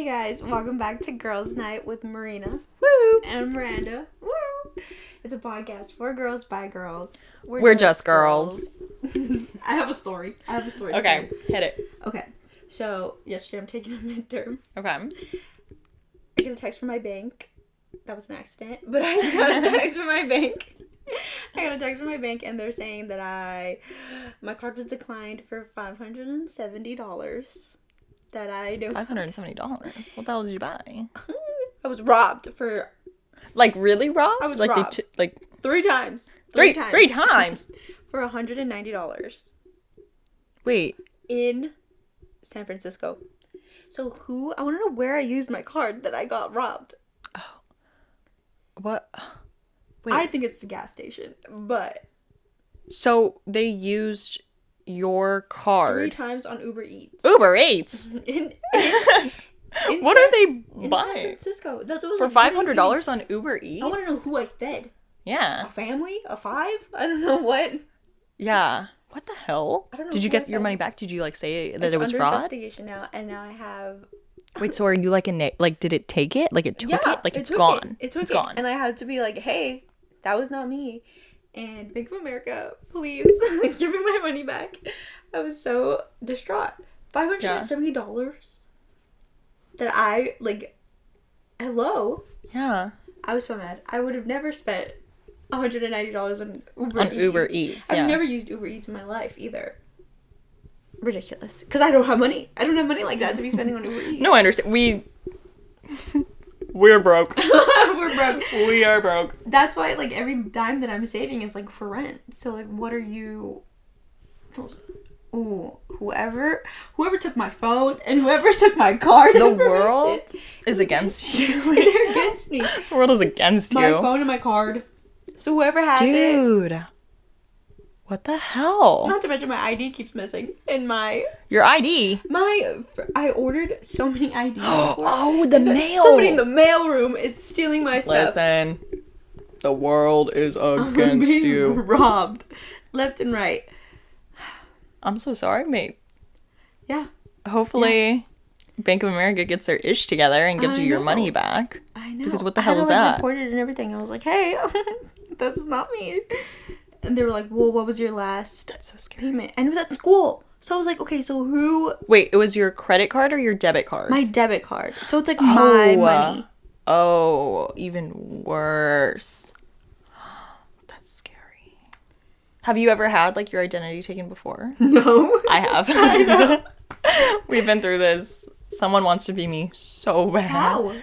guys, welcome back to Girls Night with Marina Woo! And Miranda Woo! It's a podcast for girls by girls. We're just girls. I have a story. Okay, hit it. Okay, so yesterday I'm taking a midterm. Okay. I get a text from my bank. That was an accident, but I got a text from my bank. And they're saying that my card was declined for $570. That I don't. $570. What the hell did you buy? I was robbed for. Like really robbed? I was like robbed. Three times. Three times. For $190. Wait. In San Francisco. So I want to know where I used my card that I got robbed. Oh. What? Wait. I think it's the gas station, but. So they used your card 3 times on Uber Eats. Uber Eats? What are they in buying? San Francisco. That's what For $500 on Uber Eats? I want to know who I fed. Yeah. A family? A 5? I don't know what. Yeah. What the hell? I don't know. Did you get your money back? Did you say that it was fraud? It's under investigation now, and now I have. Wait, so are you did it take it? Like it took it? Like it's gone. It's gone. And I had to be like, hey, that was not me. And Bank of America, please give me my money back. I was so distraught. $570 that I, hello? Yeah. I was so mad. I would have never spent $190 on Uber Eats. Yeah. I've never used Uber Eats in my life either. Ridiculous. Because I don't have money. I don't have money like that to be spending on Uber Eats. No, I understand. We're broke. We're broke. We are broke. That's why, every dime that I'm saving is, for rent. So, what are you... Ooh, whoever took my phone and whoever took my card The world is against you. They're against me. The world is against you. My phone and my card. So, whoever has it... Dude. What the hell? Not to mention my ID keeps missing. And Your ID? I ordered so many IDs before. Oh, the mail. Somebody in the mailroom is stealing my stuff. Listen. The world is against you. Robbed. Left and right. I'm so sorry, mate. Yeah. Hopefully, Bank of America gets their ish together and gives you your money back. I know. Because what the hell is that? I reported and everything. I was like, hey, this is not me. And they were like, well, what was your last payment? And it was at school. So I was like, okay, so who... Wait, it was your credit card or your debit card? My debit card. So it's my money. Oh, even worse. That's scary. Have you ever had, your identity taken before? No. I have. I know. We've been through this. Someone wants to be me so bad. How?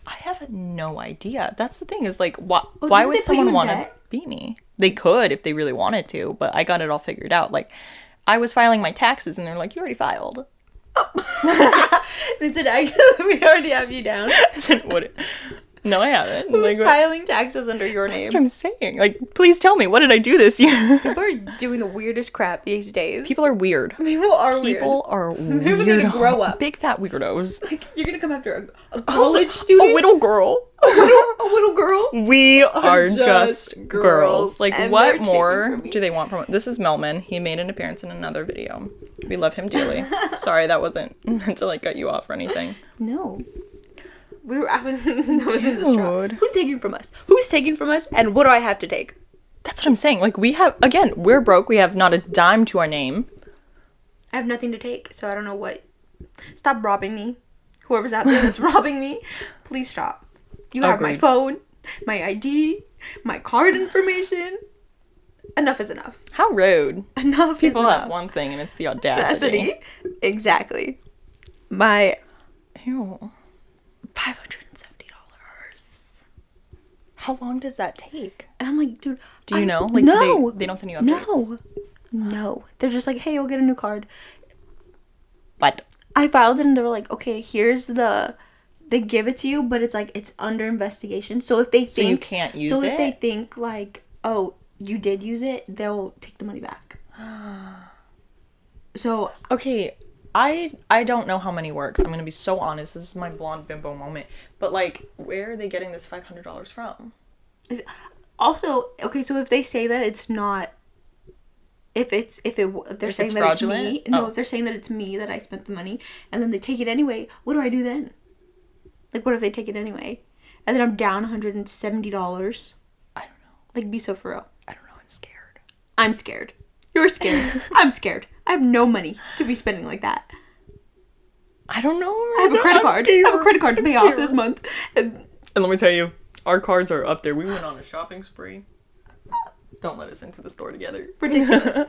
I have no idea. That's the thing is, why would someone want to be me? They could if they really wanted to, but I got it all figured out. I was filing my taxes, and they're like, you already filed. Oh. They said, we already have you down. I said, what? No, I haven't. Who's filing taxes under your name? That's what I'm saying. Please tell me, what did I do this year? People are doing the weirdest crap these days. People are weird. People are weird. Maybe they need to grow up. Big fat weirdos. You're going to come after a college student? A little girl. A little girl? We are just girls. And what more do they want from us? This is Melman. He made an appearance in another video. We love him dearly. Sorry, that wasn't meant to cut you off or anything. No. I was in distraught. Who's taking from us? And what do I have to take? That's what I'm saying. We're broke. We have not a dime to our name. I have nothing to take, so I don't know what. Stop robbing me. Whoever's out there that's robbing me, please stop. You have my phone, my ID, my card information. Enough is enough. How rude. Enough People is enough. have one thing, and it's the audacity. Exactly. Ew. $570. How long does that take? And I'm like, dude. Do you know? No. They don't send you updates? No. They're just like, hey, you'll get a new card. But I filed it and they were like, okay, here's they give it to you, but it's under investigation. So if they think. So you can't use it? So if they think oh, you did use it, they'll take the money back. So. Okay. I don't know how money works. I'm going to be so honest. This is my blonde bimbo moment. But, where are they getting this $500 from? Also, okay, so if they say that it's not... If they're saying that fraudulent? it's me... No, if they're saying that it's me that I spent the money, and then they take it anyway, what do I do then? Like, what if they take it anyway? And then I'm down $170. I don't know. Like, be so for real. I don't know. I'm scared. I'm scared. You're scared. I'm scared. I have no money to be spending like that. I don't know. I have a credit card. I have a credit card to pay off this month. And let me tell you, our cards are up there. We went on a shopping spree. Don't let us into the store together. Ridiculous.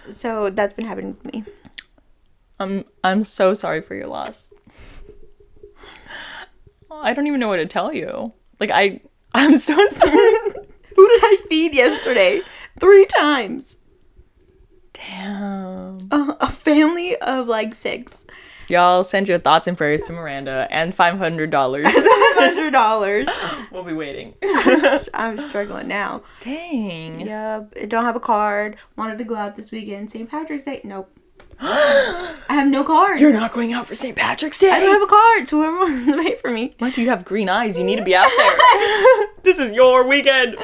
So that's been happening to me. I'm so sorry for your loss. I don't even know what to tell you. Like, I'm so sorry. Who did I feed yesterday? 3 times. Damn. A family of like 6. Y'all send your thoughts and prayers to Miranda and $500. $500. We'll be waiting. I'm struggling now. Dang. Yep. I don't have a card. Wanted to go out this weekend. St. Patrick's Day. Nope. I have no card. You're not going out for St. Patrick's Day? I don't have a card, so whoever wants to wait for me. Why do you have green eyes? You need to be out there. This is your weekend.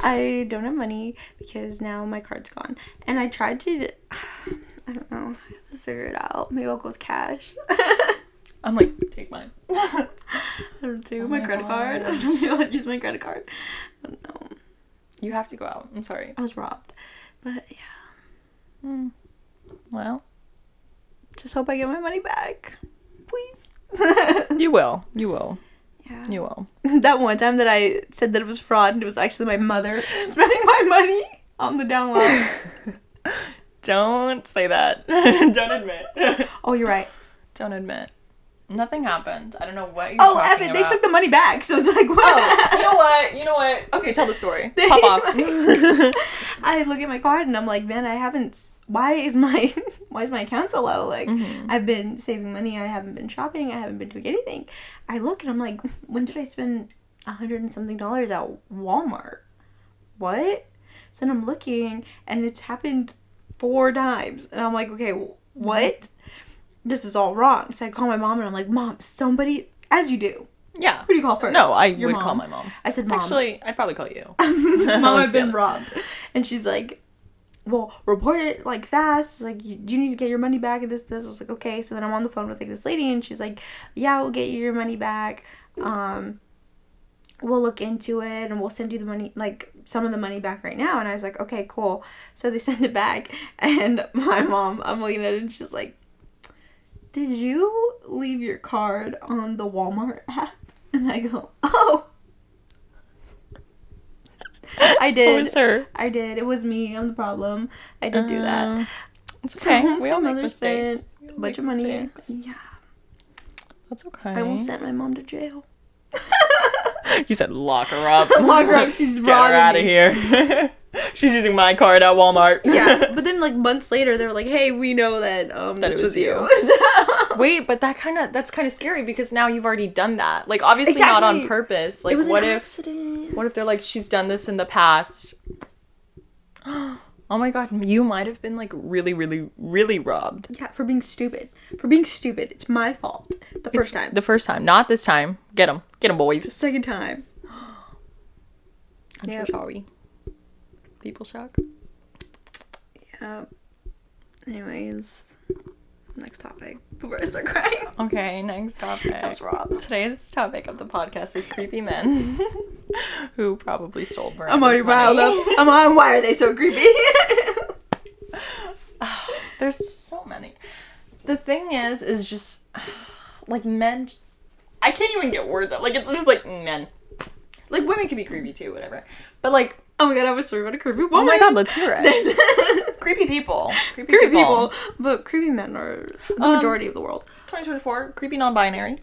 I don't have money because now my card's gone. And I tried to... I don't know. I have to figure it out. Maybe I'll go with cash. I'm like, take mine. I don't do my credit card. I don't know how to use my credit card. I don't know. You have to go out. I'm sorry. I was robbed. But yeah. Well. Just hope I get my money back. Please. You will. You will. Yeah. You will. That one time that I said that it was fraud and it was actually my mother spending my money on the down low. Don't say that. Don't admit. Oh, you're right. Don't admit. Nothing happened. I don't know what you're talking Evan, about. they took the money back, so it's like, what? Oh, you know what? Okay, tell the story. Pop off. I look at my card and I'm like, man, I haven't... Why is my account so low? Like, I've been saving money. I haven't been shopping. I haven't been doing anything. I look and I'm like, when did I spend $100 and something at Walmart? What? So then I'm looking and it's happened 4 times. And I'm like, okay, what? This is all wrong. So I call my mom and I'm like, Mom, somebody, as you do. Yeah. Who do you call first? No, I Your would mom. Call my mom. I said, Mom. Actually, I'd probably call you. Mom, I've been robbed. And she's like, well, report it like fast. Like, you need to get your money back and this. I was like, okay. So then I'm on the phone with like this lady and she's like, yeah, we'll get you your money back. We'll look into it and we'll send you the money, like some of the money back right now. And I was like, okay, cool. So they send it back and my mom, I'm looking at it and she's like, did you leave your card on the Walmart app? And I go, oh. I did. Oh, it's her. I did. It was me. I'm the problem. I did do that. It's okay. So we all make mother mistakes. spent a bunch of money. Mistakes. Yeah. That's okay. I almost sent my mom to jail. You said lock her up. Lock her up. She's Get her robbing out of me. here. She's using my card at Walmart. Yeah, but then like months later, they were like, "Hey, we know that this was you." Wait, but that's kind of scary because now you've already done that. Like, obviously not on purpose. Like, it was what an if accident. What if they're like, she's done this in the past? Oh my god, you might have been like really, really, really robbed. Yeah, for being stupid. For being stupid, it's my fault. The first time. The first time, not this time. Get them, boys. The second time. I'm so sorry. People shock. Yeah. Anyways, next topic before I start crying. Okay, next topic. I was robbed. Today's topic of the podcast is creepy men who probably stole Miranda's I'm already riled up. I'm on. Why are they so creepy? There's so many. The thing is just like men. I can't even get words out. Like, it's just like men. Like, women can be creepy too, whatever. But like, oh my god, I have a story about a creepy woman. Oh my god, let's hear it. Creepy people. Creepy people. But creepy men are the majority of the world. 2024, creepy non-binary.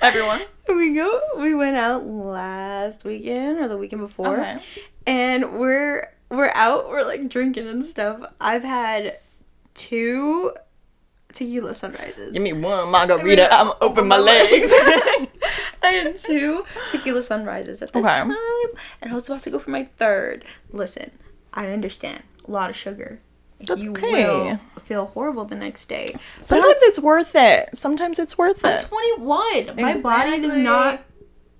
Everyone. We went out last weekend or the weekend before. Okay. And we're out, we're like drinking and stuff. I've had 2 tequila sunrises. Give me one margarita, I'm open my legs. I had 2 tequila sunrises at this time, and I was about to go for my 3rd. Listen, I understand. A lot of sugar. That's you okay. will feel horrible the next day. Sometimes it's worth it. I'm 21. My body does not...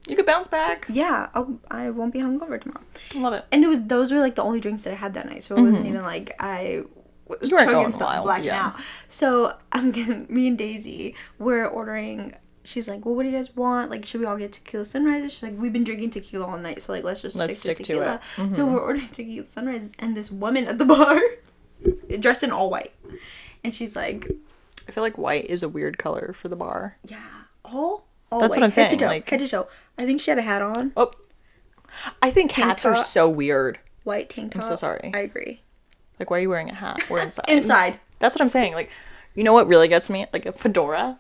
You could bounce back. Yeah, I won't be hungover tomorrow. Love it. And those were like the only drinks that I had that night, so it wasn't even like I was chugging stuff, blacking out. So me and Daisy, we're ordering she's like, well, what do you guys want? Like, should we all get tequila sunrises? She's like, we've been drinking tequila all night, so like, let's stick to tequila. To it. So we're ordering tequila sunrises, and this woman at the bar, dressed in all white, and she's like, I feel like white is a weird color for the bar. Yeah, all that's white. What I'm saying. Head to toe. I think she had a hat on. Oh, I think hats are so weird. White tank top. I'm so sorry. I agree. Like, why are you wearing a hat? We're inside. Inside. That's what I'm saying. Like, you know what really gets me? Like a fedora.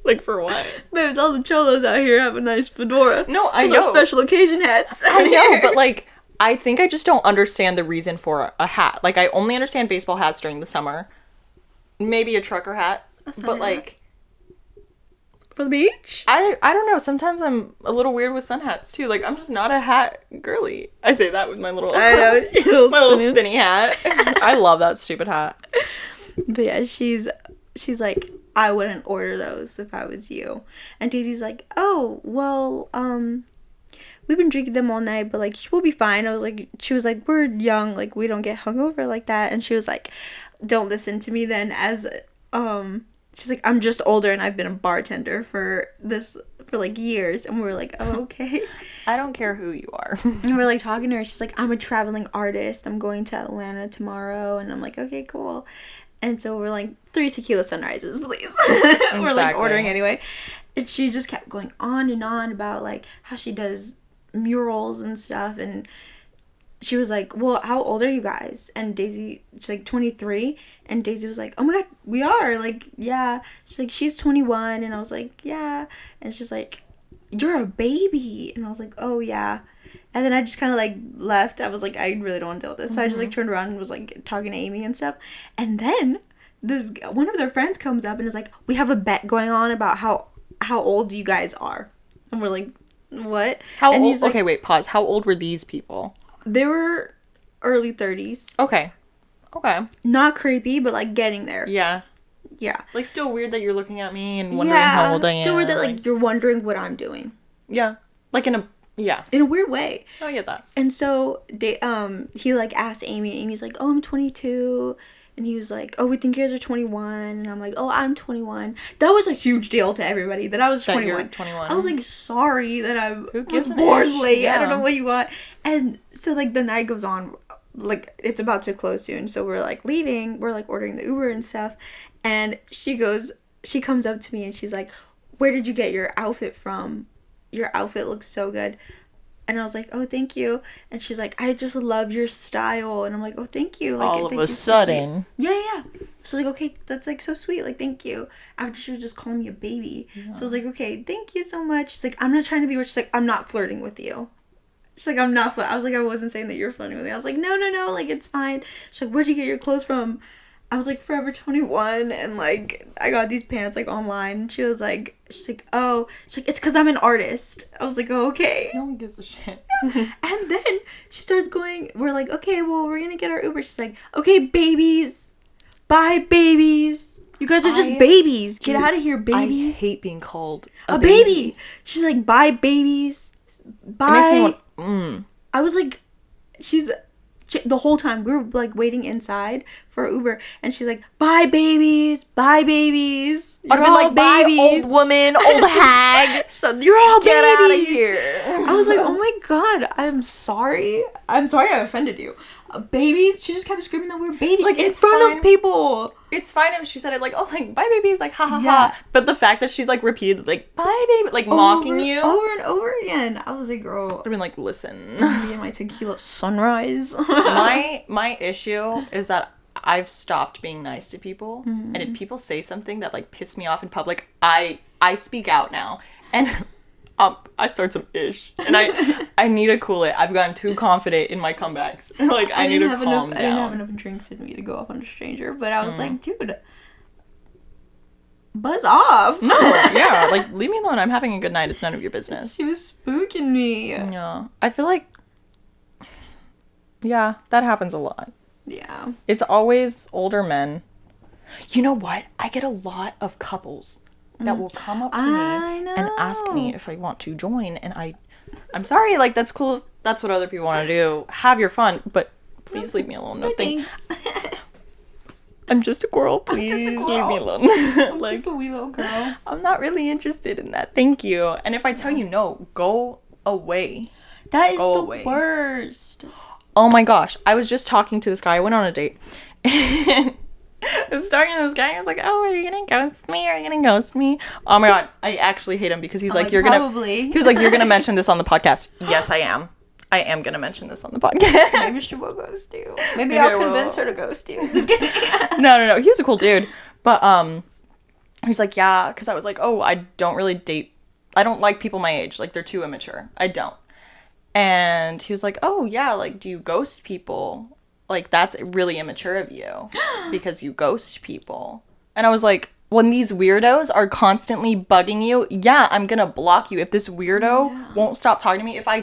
Like, for what? Babes, all the cholos out here have a nice fedora. No, I Those know. are special occasion hats. I know, but like, I think I just don't understand the reason for a hat. Like, I only understand baseball hats during the summer. Maybe a trucker hat. But like, for the beach? I don't know. Sometimes I'm a little weird with sun hats too. Like, I'm just not a hat girly. I say that with my little, my little spinny hat. I love that stupid hat. But yeah, she's like, I wouldn't order those if I was you. And Daisy's like, oh, well, we've been drinking them all night, but like, we'll be fine. She was like, we're young, like, we don't get hungover like that. And she was like, don't listen to me then, as she's like, I'm just older and I've been a bartender for like years. And we're like, oh, okay. I don't care who you are. And we're like talking to her. She's like, I'm a traveling artist. I'm going to Atlanta tomorrow. And I'm like, okay, cool. And so we're like, 3 tequila sunrises, please. Exactly. We're like ordering anyway. And she just kept going on and on about like how she does murals and stuff. And she was like, well, how old are you guys? And Daisy, she's like 23. And Daisy was like, oh my God, we are. Like, yeah. She's like, she's 21. And I was like, yeah. And she's like, you're a baby. And I was like, oh yeah. And then I just kind of like left. I was like, I really don't want to deal with this. So I just like turned around and was like talking to Amy and stuff. And then one of their friends comes up and is like, we have a bet going on about how old you guys are. And we're like, what? How and old? He's like, okay, wait, pause. How old were these people? They were early 30s. Okay. Not creepy, but like getting there. Yeah. Yeah. Like, still weird that you're looking at me and wondering how old I am. Still weird that like you're wondering what I'm doing. Yeah. Like in a weird way. Oh, I get that. And so he like asked Amy, and Amy's like, oh, I'm 22. And he was like, oh, we think you guys are 21. And I'm like, oh, I'm 21. That was a huge deal to everybody that I was 21. 21. I was like, sorry that I was born late. Yeah. I don't know what you want. And so like the night goes on, like it's about to close soon. So we're like leaving. We're like ordering the Uber and stuff. And she comes up to me and she's like, where did you get your outfit from? Your outfit looks so good. And I was like, oh, thank you. And she's like, I just love your style. And I'm like, oh, thank you. Like, all of a sudden. So yeah. So like, okay, that's like so sweet. Like, thank you. After she was just calling me a baby. Yeah. So I was like, okay, thank you so much. She's like, I'm not trying to be weird. She's like, I'm not flirting with you. She's like, I'm not I was like, I wasn't saying that you're flirting with me. I was like, no. Like, it's fine. She's like, where'd you get your clothes from? I was like, Forever 21, and like I got these pants like online. And she's like, oh, she's like, it's because I'm an artist. I was like, oh, okay. No one gives a shit. And then she starts going, we're like, okay, well, we're gonna get our Uber. She's like, okay, babies, bye, babies. You guys are just babies. Get out of here, babies. I hate being called a baby. She's like, bye, babies. Bye. It makes me want, I was like, the whole time we were like waiting inside for Uber, and she's like, bye babies, bye babies, I'd be like, babies. Bye old woman, old hag. So you're all get babies. Out of here. I was like, oh my God, I'm sorry I offended you. Babies. She just kept screaming that we were babies, like in front of people. It's fine if she said it like, oh, like, bye babies, like, ha ha ha. But the fact that she's like repeated like, bye baby, like mocking you over and over again. I was like, girl, I've been like, listen, me and my tequila sunrise. my issue is that I've stopped being nice to people, and if people say something that like piss me off in public, I speak out now, and I start some ish, and I need to cool it. I've gotten too confident in my comebacks. Like, I need to calm down. I didn't have enough drinks in me to go off on a stranger, but I was like, dude, buzz off. No, yeah, like, leave me alone. I'm having a good night. It's none of your business. She was spooking me. Yeah. I feel like, yeah, that happens a lot. Yeah. It's always older men. You know what? I get a lot of couples that will come up to me and ask me if I want to join, and I'm sorry, like, that's cool, that's what other people want to do, have your fun, but please leave me alone. No thanks. I'm just a girl. Please leave me alone. I'm just a wee little girl. I'm not really interested in that. Thank you. And if I tell you no, go away. That is the worst. Oh my gosh. I was just talking to this guy. I went on a date. I was talking to this guy. I was like, oh, are you going to ghost me? Are you going to ghost me? Oh my God. I actually hate him because he's like, you're going to... He was like, you're going to mention this on the podcast. Yes, I am. I am going to mention this on the podcast. Maybe she will ghost you. Maybe I'll convince her to ghost you. Just kidding. No. He was a cool dude. But he's like, yeah. Because I was like, oh, I don't really date... I don't like people my age. Like, they're too immature. I don't. And he was like, oh, yeah, like, do you ghost people? Like, that's really immature of you because you ghost people. And I was like, when these weirdos are constantly bugging you, yeah, I'm going to block you. If this weirdo won't stop talking to me, if I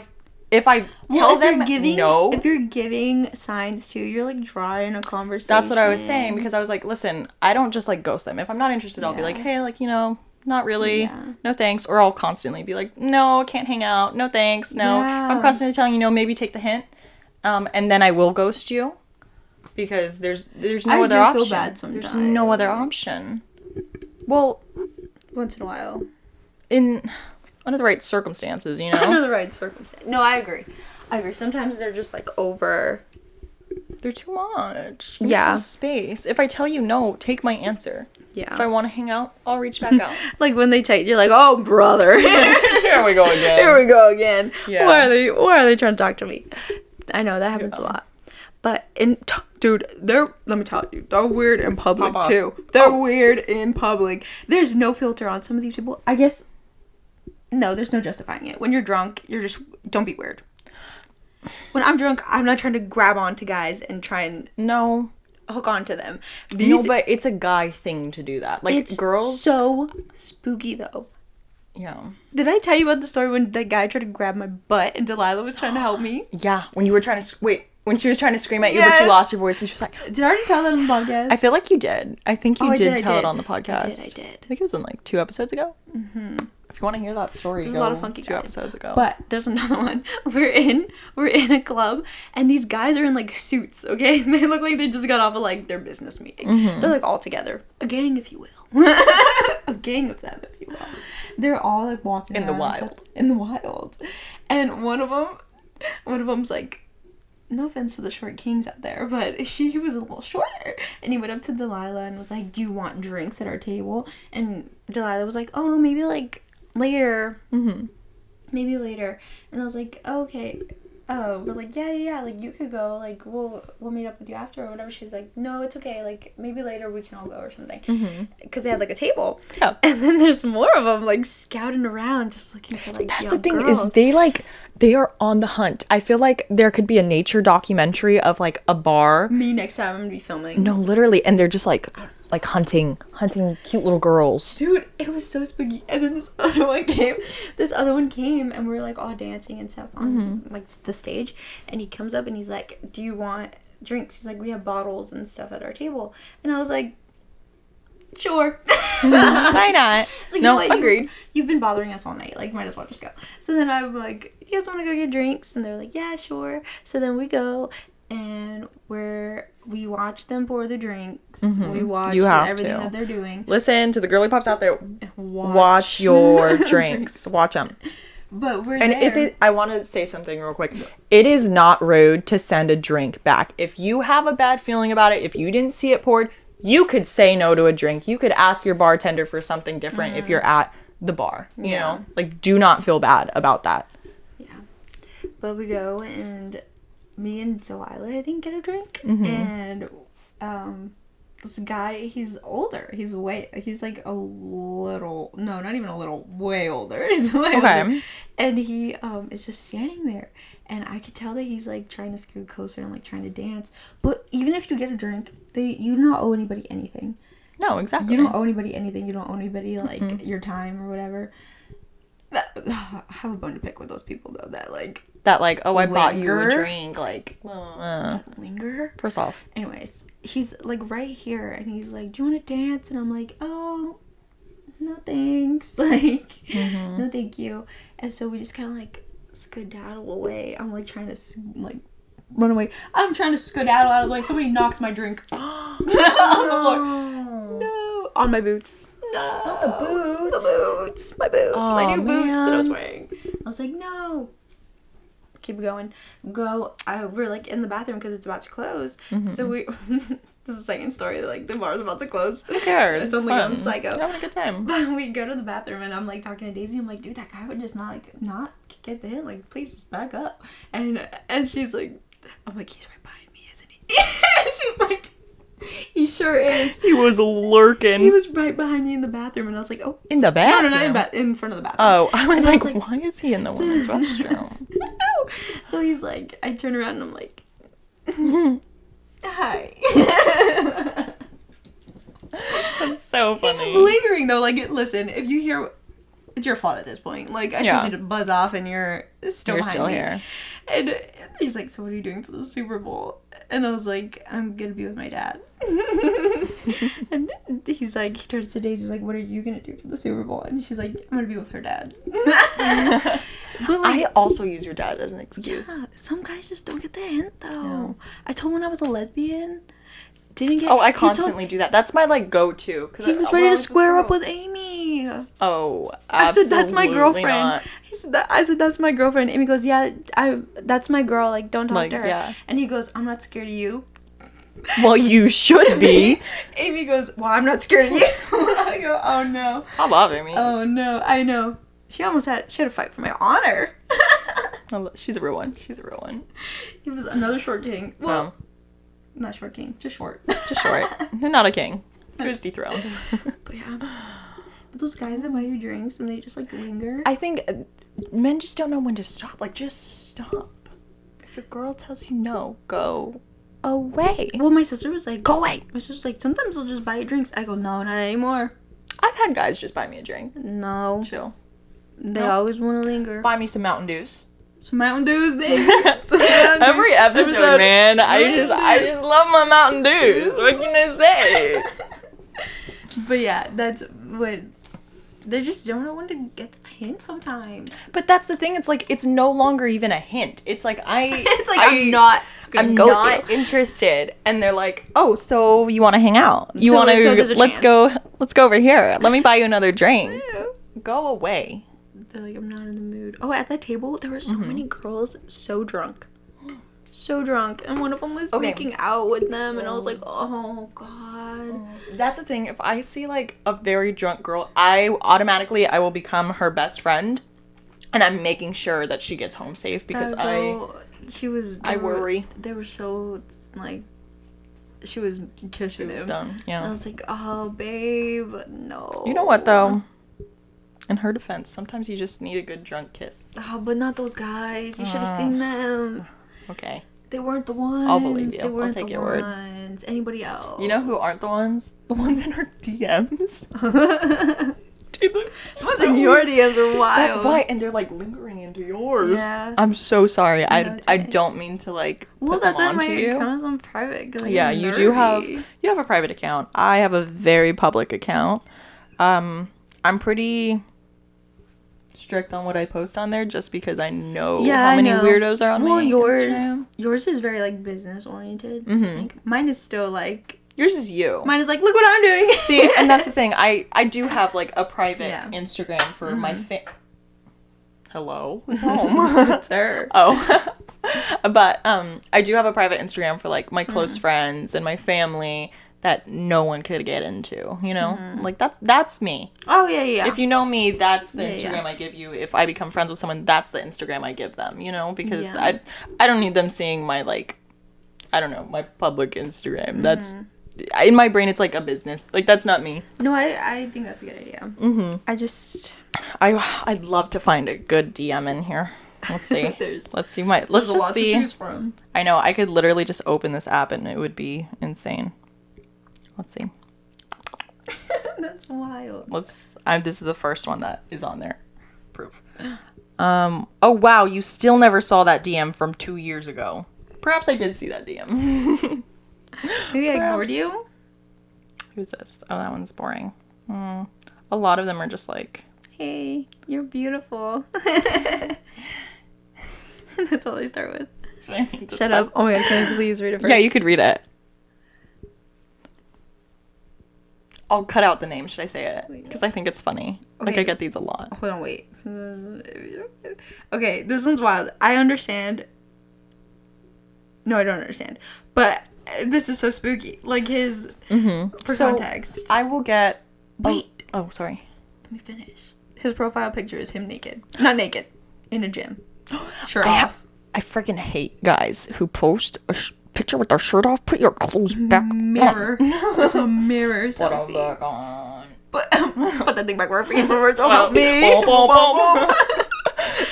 tell them no. If you're giving signs too, you're, like, drawing a conversation. That's what I was saying because I was like, listen, I don't just, like, ghost them. If I'm not interested, I'll be like, hey, like, you know... Not really. Yeah. No thanks. Or I'll constantly be like, no, can't hang out. No thanks. No. Yeah. If I'm constantly telling you no, maybe take the hint. And then I will ghost you. Because there's no other option. I feel bad sometimes. There's no other option. Well, once in a while. Under the right circumstances, you know? Under the right circumstances. No, I agree. Sometimes they're just like over. They're too much. Give me some space. If I tell you no, take my answer. Yeah. If I want to hang out, I'll reach back out. Like when they take, you're like, oh, brother. Here we go again. Yeah. Why are they trying to talk to me? I know that happens a lot. But dude, let me tell you, they're weird in public too. They're weird in public. There's no filter on some of these people. I guess, no, there's no justifying it. When you're drunk, don't be weird. When I'm drunk, I'm not trying to grab onto guys and try and hook onto them. No, but it's a guy thing to do that. Like, it's girls... so spooky, though. Yeah. Did I tell you about the story when the guy tried to grab my butt and Delilah was trying to help me? Yeah, when you were trying to... when she was trying to scream at you, but she lost your voice and she was like... Did I already tell that on the podcast? I feel like you did. I think you did tell it on the podcast. I did. I think it was in, like, 2 episodes ago. Mm-hmm. If you want to hear that story, there's a lot of funky 2 episodes ago. But there's another one. We're in a club, and these guys are in, like, suits, okay? They look like they just got off of, like, their business meeting. Mm-hmm. They're, like, all together. A gang, if you will. A gang of them, if you will. They're all, like, walking in the wild. In the wild. And one of them's, like, no offense to the short kings out there, but she was a little shorter. And he went up to Delilah and was like, do you want drinks at our table? And Delilah was like, oh, maybe, like... later. Mm-hmm. Maybe later. And I was like, oh, okay. Oh, we're like, yeah, like, you could go, like, we'll meet up with you after or whatever. She's like, no, it's okay, like, maybe later we can all go or something. Because they had, like, a table. Yeah. And then there's more of them, like, scouting around, just looking for, like, that's young the thing girls. Is they are on the hunt. I feel like there could be a nature documentary of, like, a bar. Me next time I'm gonna be filming. No, literally. And they're just, like hunting cute little girls. Dude, it was so spooky. And then this other one came and we were, like, all dancing and stuff on, like, the stage. And he comes up and he's like, do you want drinks? He's like, we have bottles and stuff at our table. And I was like, sure. Why not? It's like, no, agreed. You've been bothering us all night. Like, might as well just go. So then I'm like, you guys want to go get drinks? And they're like, yeah, sure. So then we go and we watch them pour the drinks. We watch everything that they're doing. Listen to the girly pops out there. Watch your drinks. Watch them. But we're there. I want to say something real quick. It is not rude to send a drink back. If you have a bad feeling about it, if you didn't see it poured, you could say no to a drink. You could ask your bartender for something different if you're at the bar. You know? Like, do not feel bad about that. Yeah. But we go and... me and Delilah, I think, get a drink. And this guy, he's older. He's like a little, no, not even a little, way older. He's way older. And he is just standing there. And I could tell that he's, like, trying to scoot closer and, like, trying to dance. But even if you get a drink, you do not owe anybody anything. No, exactly. You don't owe anybody anything. You don't owe anybody, like, your time or whatever. I have a bone to pick with those people, though, that, oh, I bought you a drink, like, linger? First off. Anyways, he's, like, right here, and he's like, do you want to dance? And I'm like, oh, no thanks, like, no thank you. And so we just kind of, like, skedaddle away. I'm, like, trying to, like, run away. I'm trying to skedaddle out of the way. Somebody knocks my drink. on the floor. No. On my boots. No. Not the boots. The boots. My boots. Oh, my new boots that I was man. wearing. I was like, no. Keep going. We're like in the bathroom because it's about to close. So we... This is the second story. Like, the bar's about to close. Who cares? It sounds like I'm psycho. You're having a good time. But we go to the bathroom and I'm like talking to Daisy. I'm like, dude, that guy would just not get the hint. Like, please just back up. And she's like, I'm like, he's right behind me, isn't he? She's like, he sure is. He was lurking. He was right behind me in the bathroom, and I was like, oh. In the bathroom? No, not in front of the bathroom. Oh, I was like, like, why is he in the women's restroom? No. So he's like, I turn around and I'm like, hi. That's so funny. He's just lingering though. Like, listen, if you hear, it's your fault at this point. Like, I told you to buzz off, and you're still here. And he's like, so what are you doing for the Super Bowl? And I was like, I'm gonna be with my dad. And he's like, he turns to Daisy, he's like, what are you gonna do for the Super Bowl? And she's like, I'm gonna be with her dad. But like, I also use your dad as an excuse. Yeah, some guys just don't get the hint though. No. I told him when I was a lesbian. Didn't get. Oh, I constantly do that. That's my like go-to. He was ready to square up with Amy. Oh, absolutely I said that's my girlfriend. Not. I said that's my girlfriend. Amy goes, yeah, that's my girl. Like, don't talk to her. Yeah. And he goes, I'm not scared of you. Well, you should be. Amy goes, well, I'm not scared of you. I go, oh no. How bother me? Oh no, I know. She had a fight for my honor. She's a real one. He was another short king. Well, not short king, just short. Just short. Not a king. He was dethroned. But yeah. But those guys that buy you drinks and they just like linger. I think men just don't know when to stop. Like, just stop. If a girl tells you no, go away. Well, my sister was like, go away. My sister's like, sometimes they'll just buy you drinks. I go, no, not anymore. I've had guys just buy me a drink. No. Chill. They always want to linger. Buy me some Mountain Dews. Some Mountain Dews, baby. Every episode, man. I just love my Mountain Dews. What can I say? But yeah, that's what... They just don't know when to get the hint sometimes. But that's the thing. It's like, it's no longer even a hint. It's like, I'm not interested. And they're like, oh, so you want to hang out? You so, want to, so let's go over here. Let me buy you another drink. Go away. They're like, I'm not in the mood. Oh, at that table, there were so many girls so drunk. So drunk. And one of them was making out with them. And I was like, oh, God. That's the thing. If I see, like, a very drunk girl, I will become her best friend. And I'm making sure that she gets home safe because I worry. They were so, like, she was kissing him. Done. Yeah. And I was like, oh, babe, no. You know what, though? In her defense, sometimes you just need a good drunk kiss. Oh, but not those guys. You should have seen them. Okay. They weren't the ones. I'll believe you. They weren't I'll take the your ones. word. Anybody else? You know who aren't the ones? The ones in her DMs. Dude, the ones in your DMs are wild. That's why, and they're like lingering into yours. Yeah. I'm so sorry. No, I don't mean to like put them on to you. Well, that's why my account is on private. Yeah, you do have a private account. I have a very public account. I'm pretty strict on what I post on there just because I know how many weirdos are on my Instagram. Yours is very like business oriented. Like, mine is still like, yours is you. Mine is like, look what I'm doing. See, and that's the thing. I do have like a private Instagram for my Hello? Home. It's her. Oh. But I do have a private Instagram for like my close friends and my family that no one could get into, you know? Like, that's me. Oh, yeah. If you know me, that's the Instagram I give you. If I become friends with someone, that's the Instagram I give them, you know? Because I don't need them seeing my, like, I don't know, my public Instagram. That's, in my brain, it's like a business. Like, that's not me. No, I think that's a good idea. I'd love to find a good DM in here. Let's see. Let's see. Let's there's just a lot see. to choose from. I know. I could literally just open this app and it would be insane. Let's see. That's wild. This is the first one that is on there. Proof. Oh wow, you still never saw that DM from 2 years ago. Perhaps I did see that DM. Maybe I ignored you? Who's this? Oh, that one's boring. A lot of them are just like, hey, you're beautiful. That's all I start with. Shut up. Oh my god, can I please read it first? Yeah, you could read it. I'll cut out the name. Should I say it? Because I think it's funny. Okay. Like, I get these a lot. Hold on, wait. Okay, this one's wild. I understand. No, I don't understand. But this is so spooky. Like, his... For context. I will get... Wait. Oh, sorry. Let me finish. His profile picture is him naked. Not naked. In a gym. Shirt off. I freaking hate guys who post a picture with their shirt off. Put your clothes back mirror. It's a mirror selfie. Put them back on. Put that thing back where it's all about me.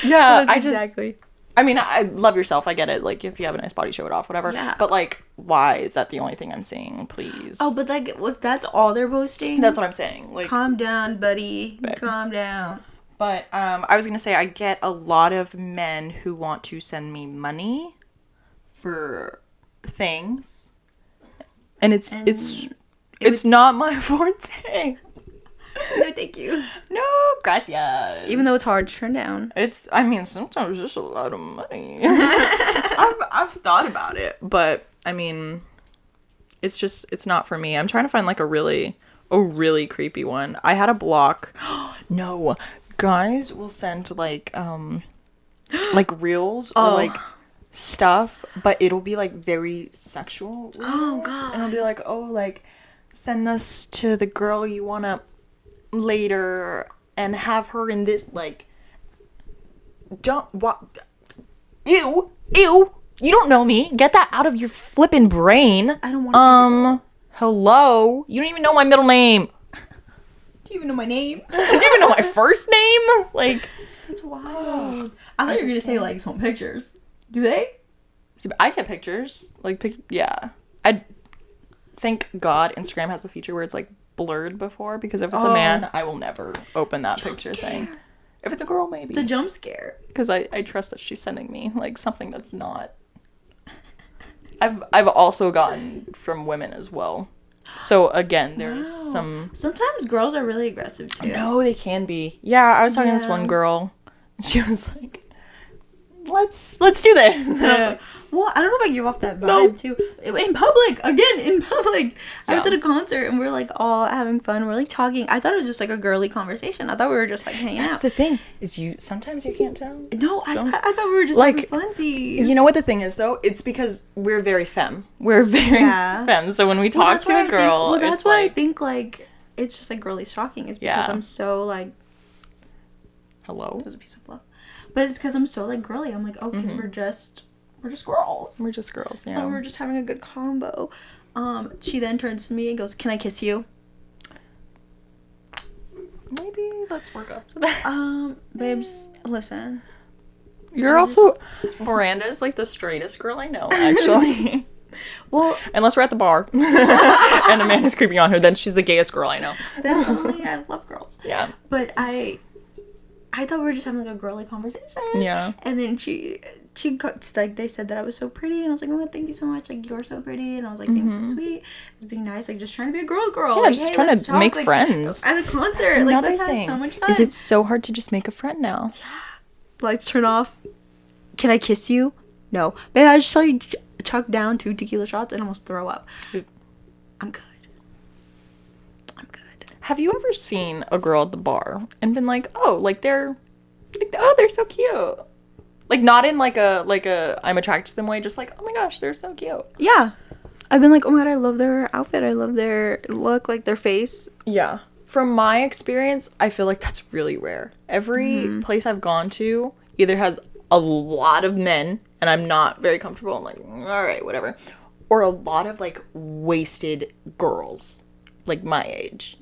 Yeah, exactly. I mean, I love yourself. I get it. Like, if you have a nice body, show it off, whatever. Yeah. But, like, why is that the only thing I'm seeing? Please. Oh, but, like, if that's all they're posting... That's what I'm saying. Like, calm down, buddy. Babe. Calm down. But, I was going to say, I get a lot of men who want to send me money for things. And it's not my forte. No, thank you. No, gracias. Even though it's hard to turn down. I mean, sometimes it's a lot of money. I've thought about it, but I mean, it's not for me. I'm trying to find like a really creepy one. I had a block. No, guys will send like reels or like stuff, but it'll be like very sexual reels. Oh god. And it'll be like, oh, like send this to the girl you wanna later and have her in this, like, ew, you don't know me, get that out of your flippin' brain. I don't want hello, you don't even know my middle name. Do you even know my name? Do you even know my first name? Like, that's wild. I thought you were gonna say like some pictures. Do they? See, I get pictures, like, yeah, I thank God Instagram has the feature where it's like blurred before, because if it's a man, I will never open that picture thing. If it's a girl, maybe. It's a jump scare. Because I trust that she's sending me like something that's not. I've also gotten from women as well. So again, there's some. Sometimes girls are really aggressive too. No, they can be. Yeah, I was talking to this one girl, and she was like, let's do this. And I was like, well, I don't know if I give off that vibe too. In public, I was at a concert and we're like all having fun. We're like talking. I thought it was just like a girly conversation. I thought we were just like hanging out. That's the thing, is sometimes you can't tell. No, I thought we were just like having funsies. You know what the thing is though? It's because we're very femme. We're very femme. So when we talk to a girl, that's why I think like it's just like girly talking is because I'm so like. Hello. There's a piece of love. But it's because I'm so like girly. I'm like, oh, because we're just girls. We're just girls, yeah. And we're just having a good combo. She then turns to me and goes, "Can I kiss you?" Maybe let's work up to that. Babes, listen. Miranda's like the straightest girl I know, actually. Well, unless we're at the bar and a man is creeping on her, then she's the gayest girl I know. That's only I love girls. Yeah. But I thought we were just having like a girly conversation. Yeah. And then she like they said that I was so pretty, and I was like, oh, thank you so much. Like, you're so pretty, and I was like being so sweet, I was being nice, like just trying to be a girl. Yeah, like, just trying to make friends at a concert. Like, let's have so much fun. Is it so hard to just make a friend now? Yeah. Lights turn off. Can I kiss you? No, babe. I just saw you chuck down 2 tequila shots and almost throw up. I'm good. Have you ever seen a girl at the bar and been like, they're so cute? Like, not in like a I'm attracted to them way, just like, oh my gosh, they're so cute. Yeah. I've been like, oh my god, I love their outfit. I love their look, like their face. Yeah. From my experience, I feel like that's really rare. Every place I've gone to either has a lot of men, and I'm not very comfortable. I'm like, all right, whatever. Or a lot of like wasted girls, like my age.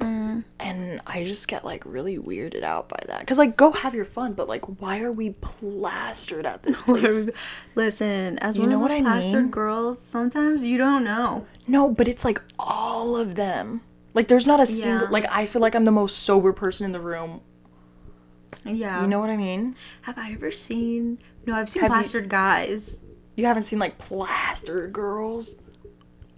And I just get like really weirded out by that, because like, go have your fun, but like, why are we plastered at this place? Listen, as one of those plastered girls, sometimes you don't know. No, but it's like all of them. Like, there's not a single, like, I feel like I'm the most sober person in the room. Yeah. You know what I mean? Have I ever seen... No, I've seen plastered guys. You haven't seen like plastered girls?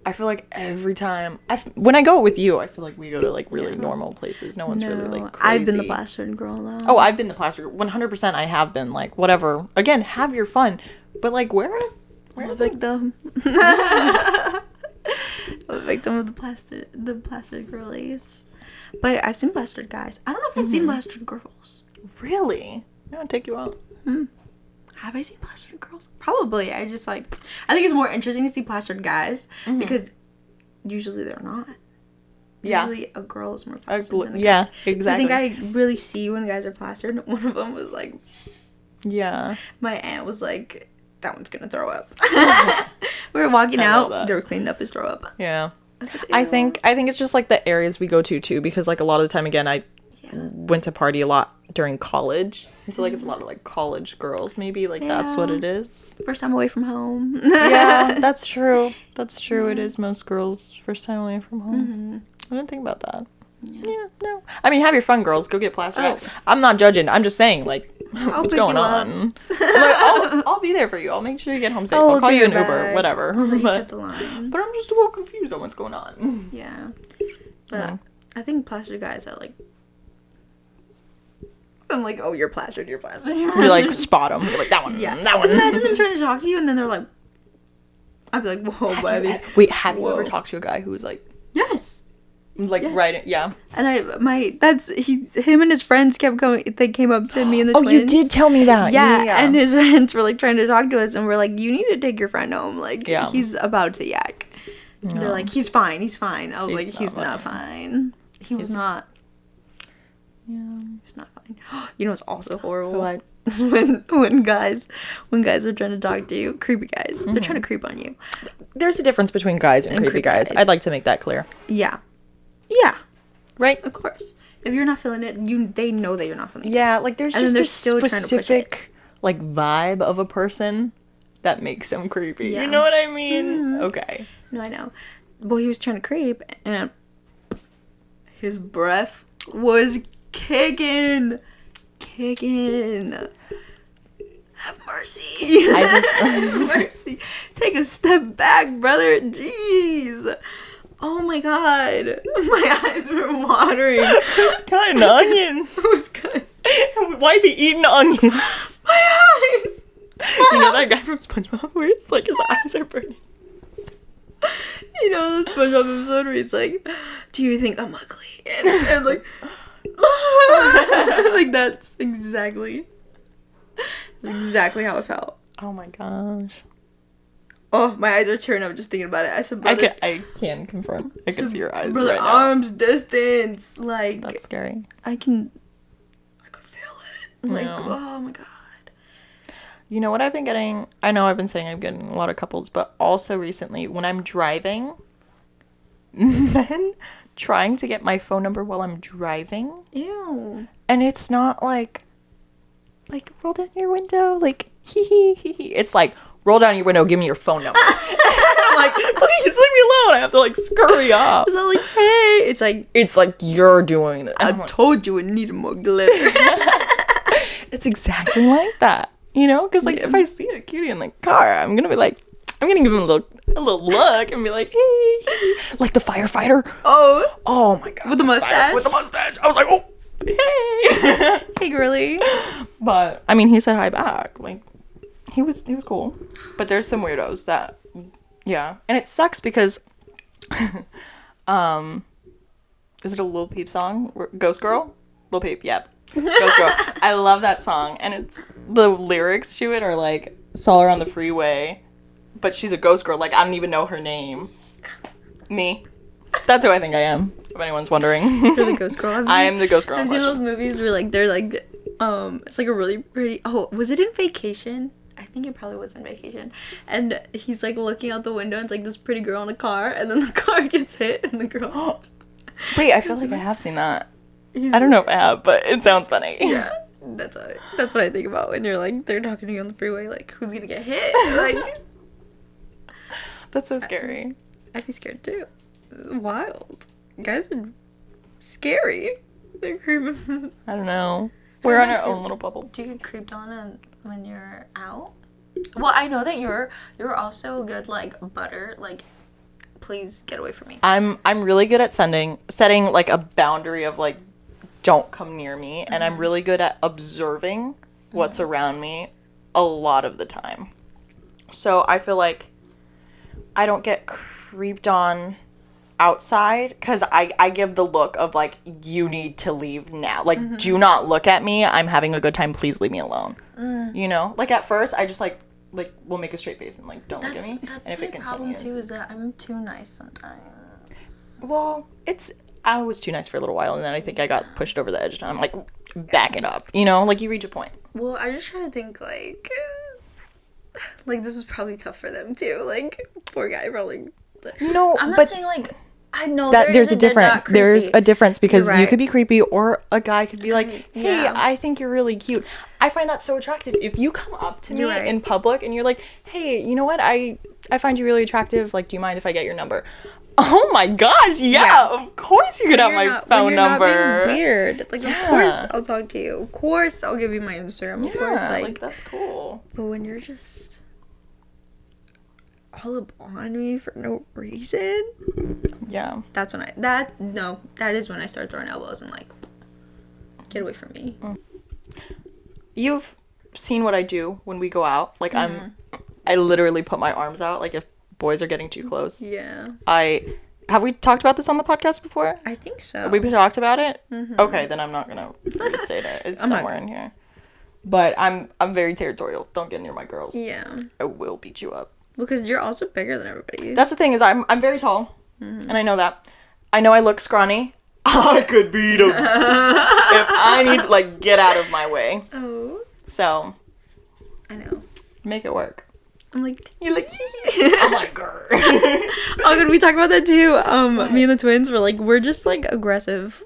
I feel like every time when I go with you, I feel like we go to like really normal places. No one's really like crazy. I've been the plastered girl though. Oh, I've been the plastered 100%. I have been, like, whatever. Again, have your fun, but like where like them. A victim of the plastered girlies. But I've seen plastered guys. I don't know if I've seen plastered girls. Really? Yeah, I'll take you out. Have I seen plastered girls? Probably. I just I think it's more interesting to see plastered guys because usually they're not. Yeah. Usually a girl is more plastered than a guy. Yeah, exactly. I think I really see when guys are plastered. One of them was like, yeah. My aunt was like, that one's gonna throw up. We were walking out. They were cleaning up his throw up. Yeah. I think it's just like the areas we go to because like a lot of the time again I went to party a lot during college, and so like it's a lot of like college girls maybe like that's what it is. First time away from home. Yeah, that's true. It is most girls' first time away from home. I didn't think about that. Yeah, no. I mean, have your fun, girls. Go get plastered out. I'm not judging. I'm just saying, like, what's going on? Like, I'll be there for you. I'll make sure you get home safe. I'll call you an Uber, whatever. But I'm just a little confused on what's going on. Yeah. But I think plastered guys are like, I'm like, oh, you're plastered. You like, spot them. You're like, that one. Yeah. That one. Just imagine them trying to talk to you, and then they're like, I'd be like, whoa, buddy. Have you ever talked to a guy who was like, yes. Like, right, yeah. And him and his friends kept coming, they came up to me and the twins. Oh, you did tell me that. Yeah, and his friends were, like, trying to talk to us, and we're like, you need to take your friend home. Like, he's about to yak. No. They're like, he's fine. I was like, he's not fine. He was not. Yeah. He's not fine. You know what's also horrible? What? when guys are trying to talk to you, creepy guys, they're trying to creep on you. There's a difference between guys and creepy guys. I'd like to make that clear. Yeah. Right? Of course. If you're not feeling it, they know that you're not feeling it. Yeah, like there's just this specific like vibe of a person that makes them creepy. Yeah. You know what I mean? Mm-hmm. Okay. No, I know. Well, he was trying to creep, and his breath was kicking. Have mercy. Mercy. Take a step back, brother. Jeez. Oh my god. My eyes were watering. Who's cutting onions? Why is he eating onions? My eyes. You know that guy from SpongeBob where it's like his eyes are burning? You know the SpongeBob episode where he's like, do you think I'm ugly? And like, like that's exactly how it felt. Oh my gosh. Oh, my eyes are tearing up just thinking about it. I said, brother, I can confirm. I can see your eyes brother, right now. Arms distance, like that's scary. I could feel it. Like, oh my god. You know what I've been getting? I know I've been saying I'm getting a lot of couples, but also recently when I'm driving, men trying to get my phone number while I'm driving. Ew. And it's not like roll down your window, like hee. It's like, roll down your window, give me your phone number. I'm like, please leave me alone. I have to like scurry off. It's not like, hey. It's like you're doing this. I told you it needed more glitter. It's exactly like that. You know? Because like if I see a cutie in the car, I'm gonna give him a little look and be like, hey. Like the firefighter. Oh my god. With the mustache? With the mustache. I was like, oh, hey. Hey, girly. But I mean, he said hi back. Like, he was cool. But there's some weirdos that, yeah. And it sucks because, is it a Lil Peep song? Ghost Girl? Lil Peep, yep. Ghost Girl. I love that song. And it's, the lyrics to it are like, saw her on the freeway, but she's a ghost girl. Like, I don't even know her name. Me. That's who I think I am, if anyone's wondering. You're the ghost girl. I am the ghost girl. I've seen those movies where like, they're like, it's like a really pretty, was it in Vacation? I think it probably was in Vacation. And he's like looking out the window and it's like this pretty girl in a car, and then the car gets hit and the girl Wait, I feel like I have seen that. I don't know if I have, but it sounds funny. Yeah. That's what I think about when you're like, they're talking to you on the freeway, like, who's gonna get hit? Like, that's so scary. I'd be scared too. Wild. Guys are scary. They're creeping. I don't know. We're on our own little bubble. Do you get creeped on when you're out? Well, I know that you're also good, like, butter, like, please get away from me. I'm really good at setting like a boundary of like, don't come near me, and I'm really good at observing what's around me a lot of the time. So I feel like I don't get creeped on outside, because I give the look of, like, you need to leave now. Like, do not look at me. I'm having a good time. Please leave me alone. You know? Like, at first, I just, like, will make a straight face and, like, don't look at me. That's and if my it continues, problem, too, is that I'm too nice sometimes. Well, I was too nice for a little while, and then I think I got pushed over the edge, and I'm, like, back it up. You know? Like, you reach a point. Well, I just try to think, like, this is probably tough for them, too. Like, poor guy, probably. No, I'm not but saying, like, I know that there's a difference. There's a difference, because right. you could be creepy, or a guy could be like, hey, Yeah. I think you're really cute. I find that so attractive. If you come up to me right. in public and you're like, hey, you know what? I find you really attractive. Like, do you mind if I get your number? Oh my gosh, yeah. Of course you could have my phone number. Not being weird. Like, of course I'll talk to you. Of course I'll give you my Instagram. Of course, like, that's cool. But when you're just all up on me for no reason, that's when that is when I start throwing elbows and, like, get away from me. You've seen what I do when we go out. Like, I literally put my arms out, like, if boys are getting too close. Yeah. Have we talked about this on the podcast before? I think so. Have we talked about it? Okay, then I'm not gonna state it. It's somewhere in here. But I'm very territorial. Don't get near my girls. Yeah. I will beat you up. Because you're also bigger than everybody. That's the thing, is I'm very tall. And I know that. I know I look scrawny. I could beat him. If I need to, like, get out of my way. Oh. So. I know. Make it work. I'm like, you're like, I'm like, grr. Oh, good. We talk about that too. Me and the twins were like, we're just like aggressive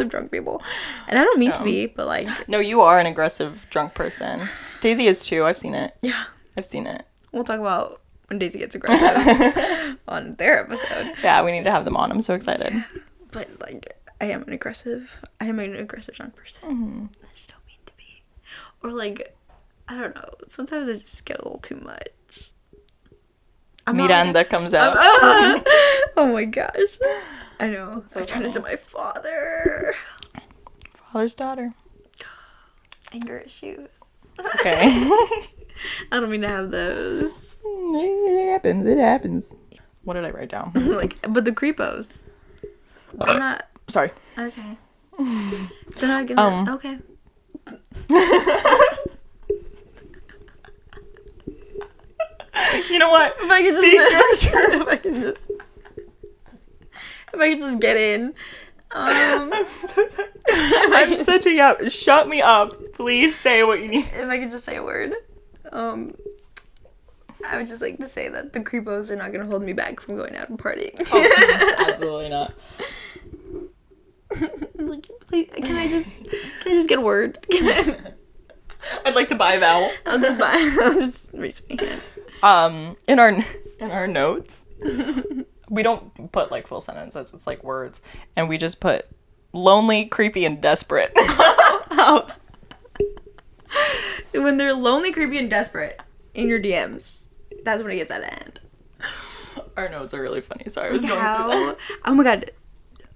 drunk people, and I don't mean to be, but like, no, you are an aggressive drunk person. Daisy is too. I've seen it. Yeah, I've seen it. We'll talk about when Daisy gets aggressive on their episode. Yeah, we need to have them on. I'm so excited. Yeah. But like, I am an aggressive drunk person. I just don't mean to be, or like. I don't know. Sometimes I just get a little too much. Miranda comes out. Oh my gosh. I know. So I turn into my father. Father's daughter. Anger issues. Okay. I don't mean to have those. It happens. What did I write down? But the creepos. They're not. Sorry. Okay. They're not gonna. Okay. You know what? If I can just get in. I'm so sorry. I'm such a yap. Shut me up. Please say what you need. If I could just say a word. I would just like to say that the creepos are not going to hold me back from going out and partying. Oh, absolutely not. Like, please, can I just get a word? I'd like to buy a vowel. I'll just raise my hand. In our notes, we don't put like full sentences. It's like words, and we just put lonely, creepy, and desperate. Oh. When they're lonely, creepy, and desperate in your DMs, that's when it gets out of hand. Our notes are really funny. Sorry, I was going through that. Oh my god.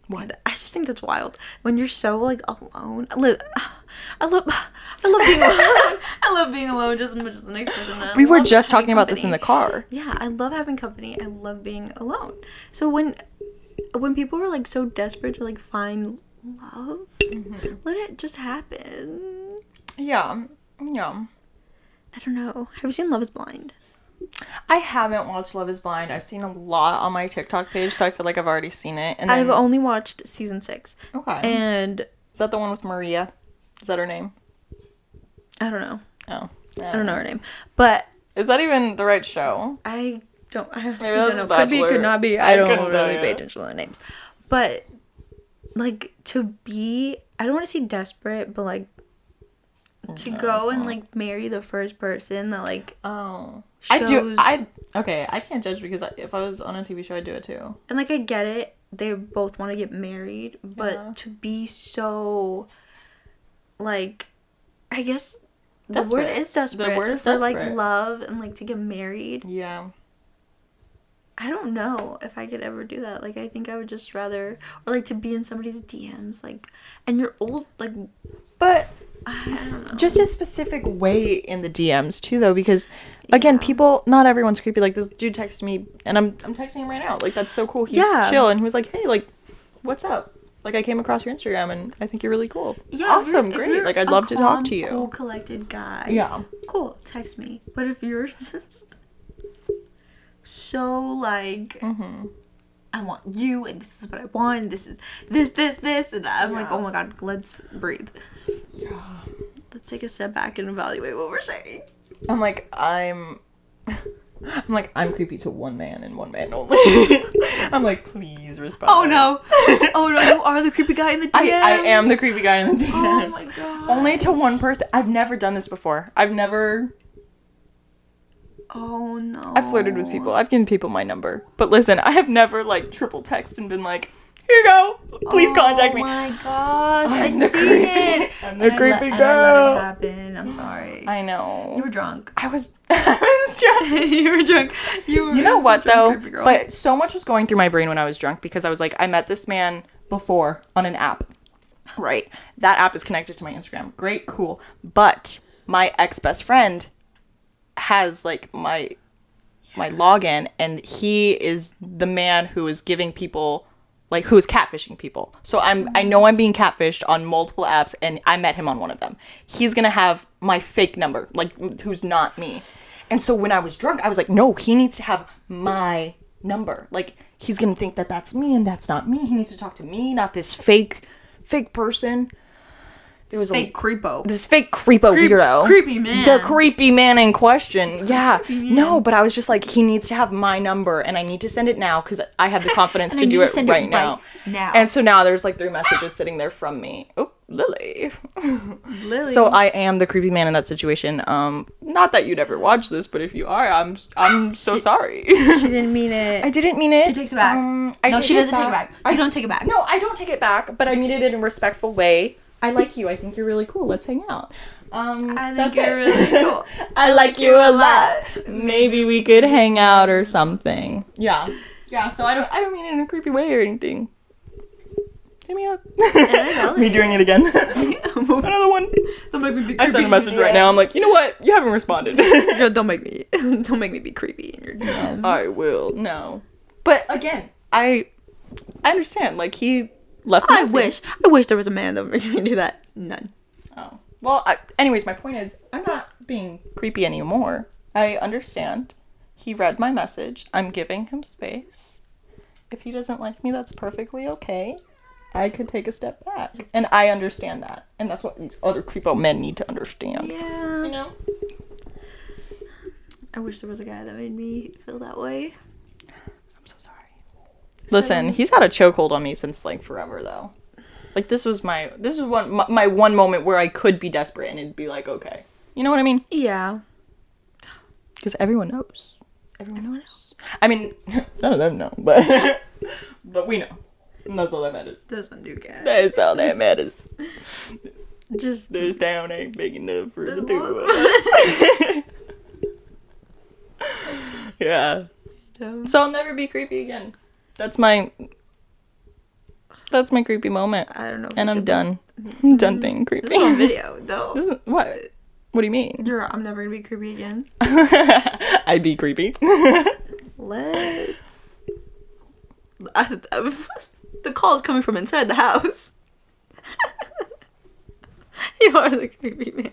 What? I just think that's wild. When you're so like alone. I love being alone. I love being alone just as much as the next person. We were just talking about this in the car. Yeah, I love having company. I love being alone. So when people are like so desperate to like find love, let it just happen. Yeah. I don't know. Have you seen Love is Blind? I haven't watched Love is Blind. I've seen a lot on my TikTok page, so I feel like I've already seen it. And then... I've only watched season 6. Okay. And... Is that the one with Maria? Is that her name? I don't know. Oh. I don't know her name. But... Is that even the right show? I honestly don't know. Could be, could not be. I don't really pay attention to the names. But, like, to be... I don't want to say desperate, but, like, to go and, like, marry the first person that, like... Oh... Shows... I can't judge because if I was on a TV show, I'd do it too. And, like, I get it. They both want to get married. But to be so, like, I guess the word is desperate. The word is desperate. For, like, love and, like, to get married. Yeah. I don't know if I could ever do that. Like, I think I would just rather... Or, like, to be in somebody's DMs. Like, and you're old, like... But... I don't know. Just a specific way in the DMs too, though, because again, people, not everyone's creepy. Like, this dude texted me, and I'm texting him right now. Like, that's so cool. He's chill, and he was like, "Hey, like, what's up? Like, I came across your Instagram, and I think you're really cool. Yeah, awesome, great. Like, I'd love to talk to you. Cool, collected guy. Yeah, cool. Text me. But if you're just so like, I want you, and this is what I want. This is this, and that. I'm like, oh my god, let's breathe. Yeah. Let's take a step back and evaluate what we're saying. I'm creepy to one man and one man only. I'm like, please respond. Oh no, you are the creepy guy in the DMs. I am the creepy guy in the DMs. Oh my god. Only to one person. I've never done this before. Oh no. I've flirted with people. I've given people my number. But listen, I have never like triple text and been like, here you go. Please contact me. Oh my gosh. I see it. I'm the creepy girl. I let it happen. I'm sorry. I know. You were drunk. I was drunk. You were drunk. You know what though? But so much was going through my brain when I was drunk because I was like, I met this man before on an app. Right. That app is connected to my Instagram. Great, cool. But my ex-best friend has like my login, and he is the man who is giving people, like, who is catfishing people. So I know I'm being catfished on multiple apps, and I met him on one of them. He's gonna have my fake number, like, who's not me. And so when I was drunk, I was like, no, he needs to have my number. Like, he's gonna think that that's me, and that's not me. He needs to talk to me, not this fake person. This fake creepo weirdo. Creepy man. The creepy man in question. Yeah. No, but I was just like, he needs to have my number, and I need to send it now because I have the confidence to do it right now. And so now there's like 3 messages sitting there from me. Oh, Lily. So I am the creepy man in that situation. Not that you'd ever watch this, but if you are, I'm so sorry. She didn't mean it. I didn't mean it. She takes it back. No, she doesn't take it back. You don't take it back. No, I don't take it back, but I mean it in a respectful way. I like you. I think you're really cool. Let's hang out. I think you're really cool. I like you a lot. Maybe we could hang out or something. Yeah. Yeah, so I don't mean it in a creepy way or anything. Hit me up. Me doing it again. Another one. Don't make me be creepy. I sent a message right now. I'm like, you know what? You haven't responded. Don't make me be creepy in your DMs. I will. No. But again, I understand. Like, he left me. I wish there was a man that would make me do that. None. Oh. Well, anyways, my point is, I'm not being creepy anymore. I understand. He read my message. I'm giving him space. If he doesn't like me, that's perfectly okay. I could take a step back. And I understand that. And that's what these other creepo men need to understand. Yeah. You know? I wish there was a guy that made me feel that way. I'm so sorry. Listen, he's had a chokehold on me since, like, forever, though. Like, this is my one moment where I could be desperate and it'd be like, okay. You know what I mean? Yeah. Because everyone knows. Everyone knows. I mean, none of them know, but but we know. And that's all that matters. Doesn't do good. That's all that matters. Just this town ain't big enough for the 2 of us. Yeah. So I'll never be creepy again. That's my creepy moment. I don't know. And I'm done. I'm done being creepy. This is on video, though. This is what? What do you mean? I'm never gonna be creepy again. I'd be creepy. Let's. The call is coming from inside the house. You are the creepy man.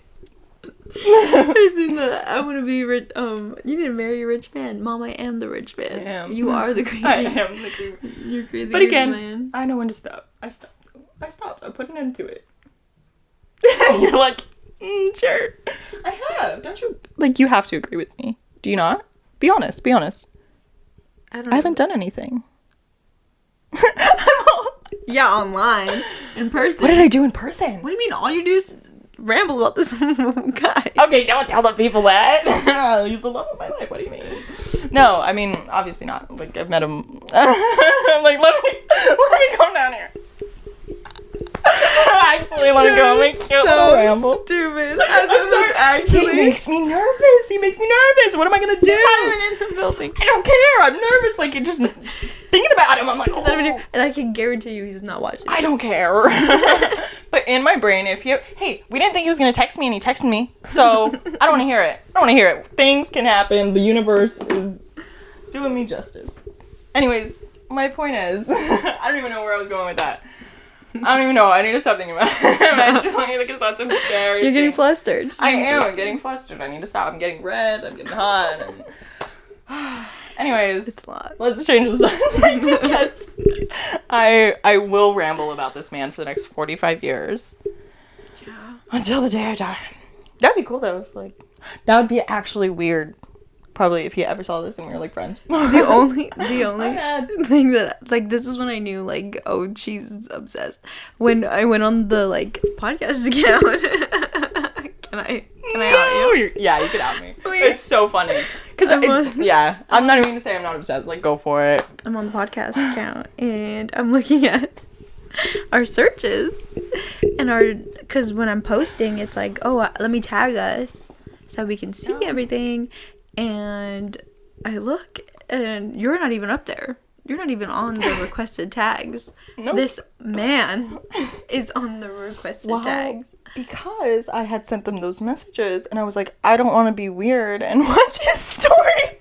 I've seen that. I want to be rich. You need to marry a rich man. Mom, I am the rich man. I am. You are the creepy. I am the creepy. You're creepy. But again, man. I know when to stop. I stopped. I put an end to it. You're like, sure. I have. Don't you? Like, you have to agree with me. Do you not? Be honest. Be honest. I haven't done anything. Yeah, online. In person. What did I do in person? What do you mean? All you do is ramble about this guy. Okay, don't tell the people that. He's the love of my life. What do you mean? No, I mean, obviously not. Like, I've met him. I'm like, let me come down here. Actually, let me go. I'm like, cute little ramble. Stupid. Actually, he makes me nervous. What am I gonna do? He's not even in the building. I don't care. I'm nervous. Like, just thinking about him. I'm like, and I can guarantee you, he's not watching. I don't care. But in my brain, hey, we didn't think he was going to text me and he texted me. So I don't want to hear it. I don't want to hear it. Things can happen. The universe is doing me justice. Anyways, my point is, I don't even know where I was going with that. I don't even know. I need to stop thinking about it. Mentally, because that's embarrassing. You're getting flustered. I am. I'm getting flustered. I need to stop. I'm getting red. I'm getting hot. Anyways, it's a lot. Let's change the subject because I will ramble about this man for the next 45 years. Yeah. Until the day I die. That'd be cool though. Like, that would be actually weird. Probably if he ever saw this and we were like friends. The only thing that, like, this is when I knew, like, oh, she's obsessed. When I went on the, like, podcast account. Can I out you? Yeah, you can out me. It's so funny. Because, I'm not even going to say I'm not obsessed. Like, go for it. I'm on the podcast account and I'm looking at our searches and because when I'm posting, it's like, oh, let me tag us so we can see everything. And I look, and you're not even up there. You're not even on the requested tags. Nope. This man is on the requested tags. Because I had sent them those messages, and I was like, I don't want to be weird and watch his story.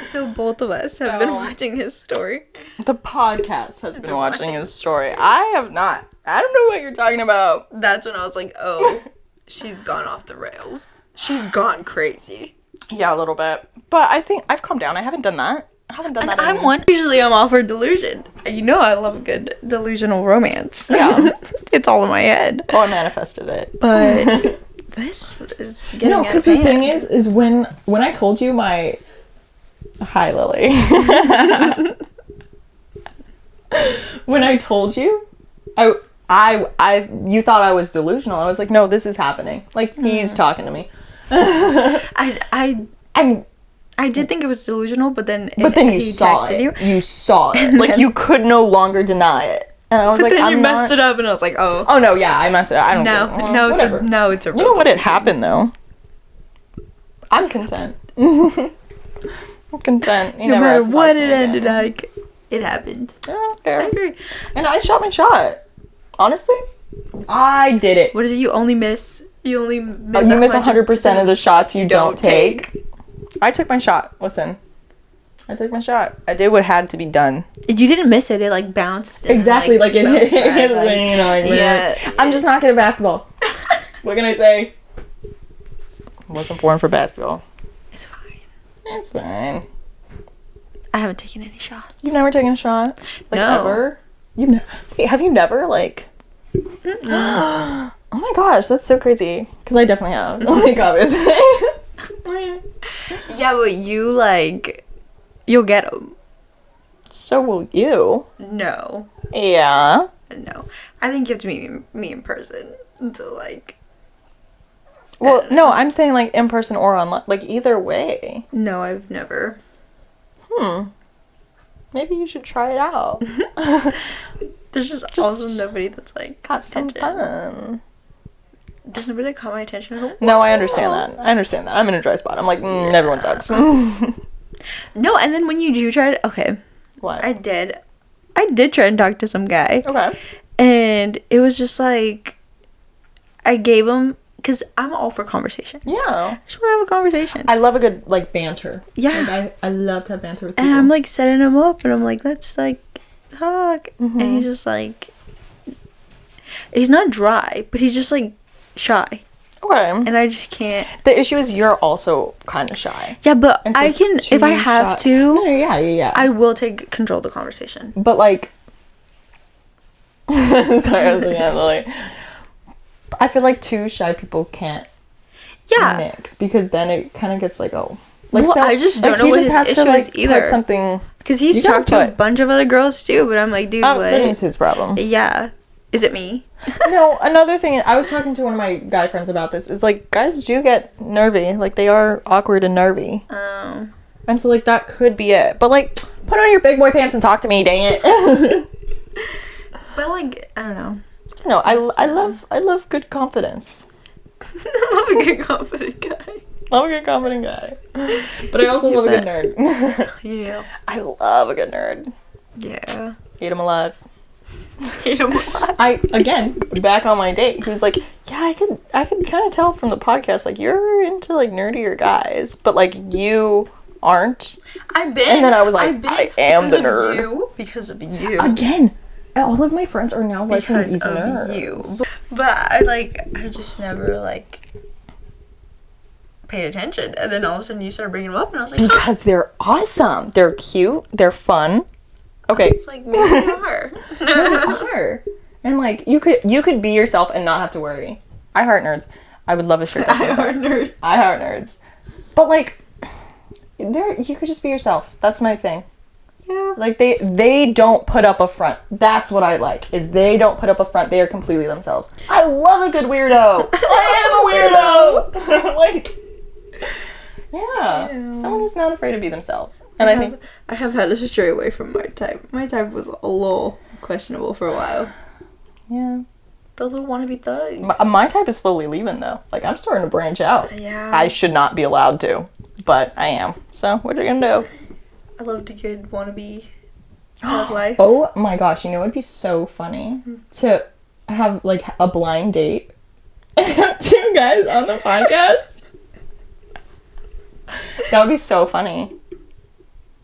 So both of us have been watching his story. The podcast has been watching his story. I have not. I don't know what you're talking about. That's when I was like, oh, she's gone off the rails. She's gone crazy. Yeah, a little bit. But I think I've calmed down. I haven't done that. Usually I'm all for delusion. You know I love a good delusional romance. Yeah. It's all in my head. Oh, I manifested it. But this is getting No, because the thing is when I told you my... Hi, Lily. When I told you, you thought I was delusional. I was like, no, this is happening. Like, he's talking to me. I did think it was delusional, but then you saw it. You saw it. Like, you could no longer deny it. And I was like, then you messed it up, and I was like, oh. Oh, no, yeah, I messed it up. I don't care. It's a real You know what had happened, though? I'm content. I'm content. No matter what it ended like, it happened. Yeah, fair. I agree. And I shot my shot. Honestly, I did it. What is it? You only miss 100% of the shots you don't take. I took my shot. Listen, I took my shot. I did what had to be done. You didn't miss it. It like bounced. Exactly, like it hit the yeah. I'm just not good at basketball. What can I say? I wasn't born for basketball. It's fine. It's fine. I haven't taken any shots. You've never taken a shot? Like, no. Ever? Wait, have you never, like... Oh my gosh, that's so crazy. Because I definitely have. Oh my god, yeah, but you, like... You'll get them. So will you. No. Yeah. No. I think you have to meet me in person to, like... Well, no, I'm saying, like, in person or online. Like, either way. No, I've never. Maybe you should try it out. There's just also nobody that's, like, have some fun. There's nobody that caught my attention. No, I understand that. I'm in a dry spot. I'm like, everyone sucks. No, and then when you do try to... Okay. What? I did try and talk to some guy. Okay. And it was just, like... I gave him... Because I'm all for conversation. Yeah. I just want to have a conversation. I love a good, like, banter. Yeah. Like, I love to have banter with people. And I'm, like, setting him up, and I'm like, let's, like, talk. Mm-hmm. And he's just, like... He's not dry, but he's just, like, shy. Okay. And I just can't... The issue is you're also kind of shy. Yeah, but so I can... If I have to... Yeah. I will take control of the conversation. But, like... Sorry, I was looking at Lily. I feel like two shy people can't mix because then it kind of gets like, oh. Like, well, I just don't know what his issue is either. Put something... Because he's talked to a bunch of other girls too, but I'm like, dude, what? Then it's his problem. Yeah. Is it me? No, another thing, I was talking to one of my guy friends about this, is like, guys do get nervy. Like, they are awkward and nervy. Oh. And so, like, that could be it. But, like, put on your big boy pants and talk to me, dang it. But, like, I don't know. No, I love good confidence. I love a good confident guy. Love a good confident guy. But I also love a good nerd. Yeah. I love a good nerd. Yeah. Eat him alive. hate him a lot. Again, back on my date, he was like, yeah, I could kind of tell from the podcast, like, you're into, like, nerdier guys, but, like, you aren't. And then I was like, I am the nerd. Because of you. Again, all of my friends are now liking these nerds. You. But I just never, like, paid attention. And then all of a sudden you started bringing them up, and I was like, because they're awesome. They're cute. They're fun. Okay. It's like, maybe they are. They are. And, like, you could be yourself and not have to worry. I heart nerds. I would love a shirt. I heart nerds. I heart nerds. But, like, you could just be yourself. That's my thing. Yeah. Like, they don't put up a front. That's what I like, is they don't put up a front. They are completely themselves. I love a good weirdo. I am a weirdo. Like, yeah. Someone who's not afraid to be themselves. And I have had to stray away from my type. My type was a little questionable for a while. Yeah. The little wannabe thugs. My type is slowly leaving, though. Like, I'm starting to branch out. Yeah. I should not be allowed to, but I am. So, what are you gonna do? I love the good wannabe life. Oh my gosh, you know it would be so funny to have, like, a blind date and have two guys on the podcast. That would be so funny.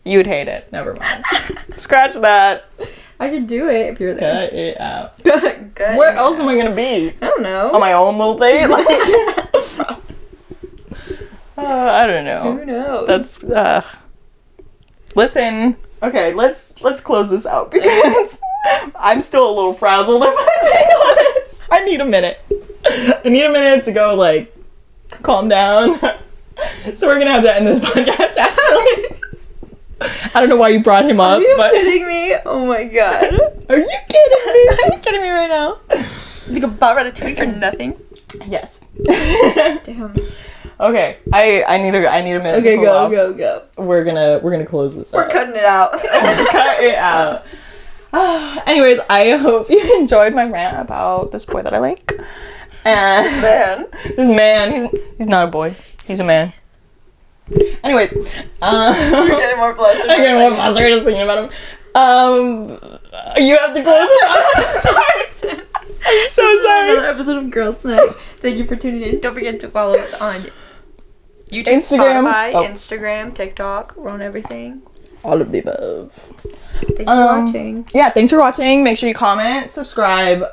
You would hate it. Never mind. Scratch that. I could do it if you're there. Cut it out. Good. Where else am I gonna be? I don't know. On my own little date? Like, I don't know. Who knows? That's listen. Okay, let's close this out because I'm still a little frazzled, if I'm being honest. I need a minute. I need a minute to go, like, calm down. So we're gonna have to end this podcast, actually. I don't know why you brought him up. Are you kidding me? Oh my god. Are you kidding me? Are you kidding me right now? You think about Ratatouille for nothing? Yes. Damn. Okay, I need a minute. Okay, to cool off. go. We're gonna close this. We're cutting it out. Cut it out. Anyways, I hope you enjoyed my rant about this boy that I like. And this man, he's not a boy. He's a man. Anyways, we're getting more flustered. I'm getting more flustered just thinking about him. You have to close it out. I'm so sorry. Another episode of Girls Night. Thank you for tuning in. Don't forget to follow us on YouTube, Instagram, Spotify, Instagram, TikTok. We're on everything. All of the above. Thanks for watching. Yeah, thanks for watching. Make sure you comment, subscribe,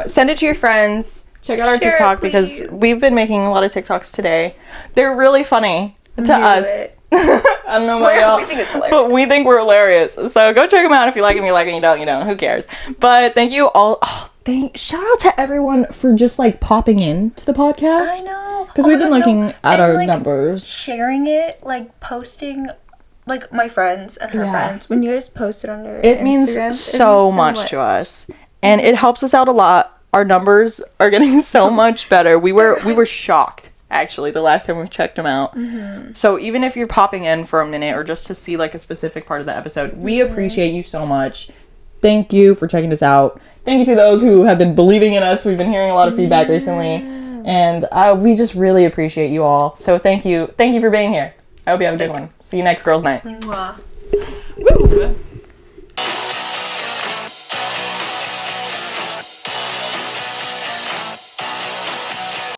send it to your friends. Check out our TikTok because we've been making a lot of TikToks today. They're really funny to us. I don't know about y'all. We think it's hilarious. But we think we're hilarious. So go check them out if you like them. You like them, you don't. Who cares? But thank you all. Shout out to everyone for just, like, popping in to the podcast. I know. Because we've been looking at our numbers. Sharing it, like, posting, like, my friends and her friends. When you guys post it on your It Instagram, means so much to us. And it helps us out a lot. Our numbers are getting so much better. We were shocked, actually, the last time we checked them out. Mm-hmm. So even if you're popping in for a minute or just to see, like, a specific part of the episode, we appreciate you so much. Thank you for checking us out. Thank you to those who have been believing in us. We've been hearing a lot of feedback recently. And we just really appreciate you all. So thank you. Thank you for being here. I hope you have a good one. See you next Girls Night. Mwah. Woo.